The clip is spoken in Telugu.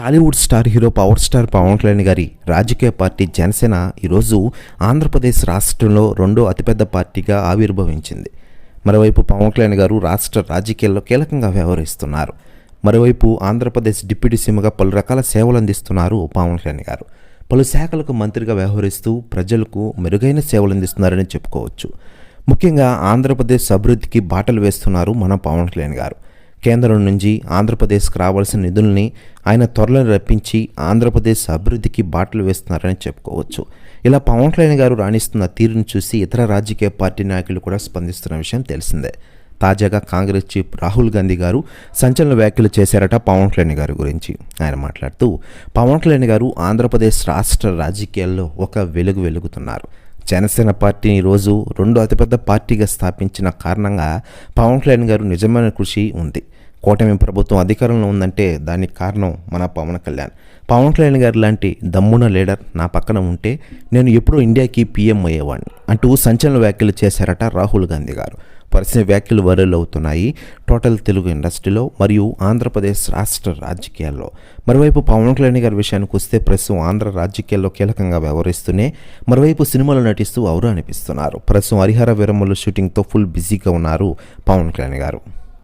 Tollywood star hero power star Pawan Kalyan గారి రాజకీయ పార్టీ జనసేన ఈరోజు ఆంధ్రప్రదేశ్ రాష్ట్రంలో రెండో అతిపెద్ద పార్టీగా ఆవిర్భవించింది. మరోవైపు పవన్ కళ్యాణ్ గారు రాష్ట్ర రాజకీయాల్లో కీలకంగా వ్యవహరిస్తున్నారు. మరోవైపు ఆంధ్రప్రదేశ్ డిప్యూటీ సీఎంగా పలు రకాల సేవలు అందిస్తున్నారు పవన్ కళ్యాణ్ గారు. పలు శాఖలకు మంత్రిగా వ్యవహరిస్తూ ప్రజలకు మెరుగైన సేవలు అందిస్తున్నారని చెప్పుకోవచ్చు. ముఖ్యంగా ఆంధ్రప్రదేశ్ అభివృద్ధికి బాటలు వేస్తున్నారు మన పవన్ కళ్యాణ్ గారు. కేంద్రం నుంచి ఆంధ్రప్రదేశ్కి రావాల్సిన నిధుల్ని ఆయన త్వరలో రప్పించి ఆంధ్రప్రదేశ్ అభివృద్ధికి బాటలు వేస్తున్నారని చెప్పుకోవచ్చు. ఇలా పవన్ కళ్యాణ్ గారు రాణిస్తున్న తీరును చూసి ఇతర రాజకీయ పార్టీ నాయకులు కూడా స్పందిస్తున్న విషయం తెలిసిందే. తాజాగా కాంగ్రెస్ చీఫ్ రాహుల్ గాంధీ గారు సంచలన వ్యాఖ్యలు చేశారట పవన్ కళ్యాణ్ గారి గురించి. ఆయన మాట్లాడుతూ పవన్ కళ్యాణ్ గారు ఆంధ్రప్రదేశ్ రాష్ట్ర రాజకీయాల్లో ఒక వెలుగుతున్నారు. జనసేన పార్టీని ఈరోజు రెండో అతిపెద్ద పార్టీగా స్థాపించిన కారణంగా పవన్ కళ్యాణ్ గారు నిజమైన కృషి ఉంది. కూటమి ప్రభుత్వం అధికారంలో ఉందంటే దానికి కారణం మన పవన్ కళ్యాణ్. పవన్ కళ్యాణ్ గారు లాంటి దమ్మున లీడర్ నా పక్కన ఉంటే నేను ఎప్పుడూ ఇండియాకి పీఎం అయ్యేవాడిని అంటూ సంచలన వ్యాఖ్యలు చేశారట రాహుల్ గాంధీ గారు. పరిచిన వ్యాఖ్యలు వైరల్ అవుతున్నాయి టోటల్ తెలుగు ఇండస్ట్రీలో మరియు ఆంధ్రప్రదేశ్ రాష్ట్ర రాజకీయాల్లో. మరోవైపు పవన్ కళ్యాణ్ గారి విషయానికి వస్తే ప్రస్తుతం ఆంధ్ర రాజకీయాల్లో కీలకంగా వ్యవహరిస్తూనే మరోవైపు సినిమాలు నటిస్తూ అవరు అనిపిస్తున్నారు. ప్రస్తుతం హరిహర వీరమ్మలు షూటింగ్తో ఫుల్ బిజీగా ఉన్నారు పవన్ కళ్యాణ్ గారు.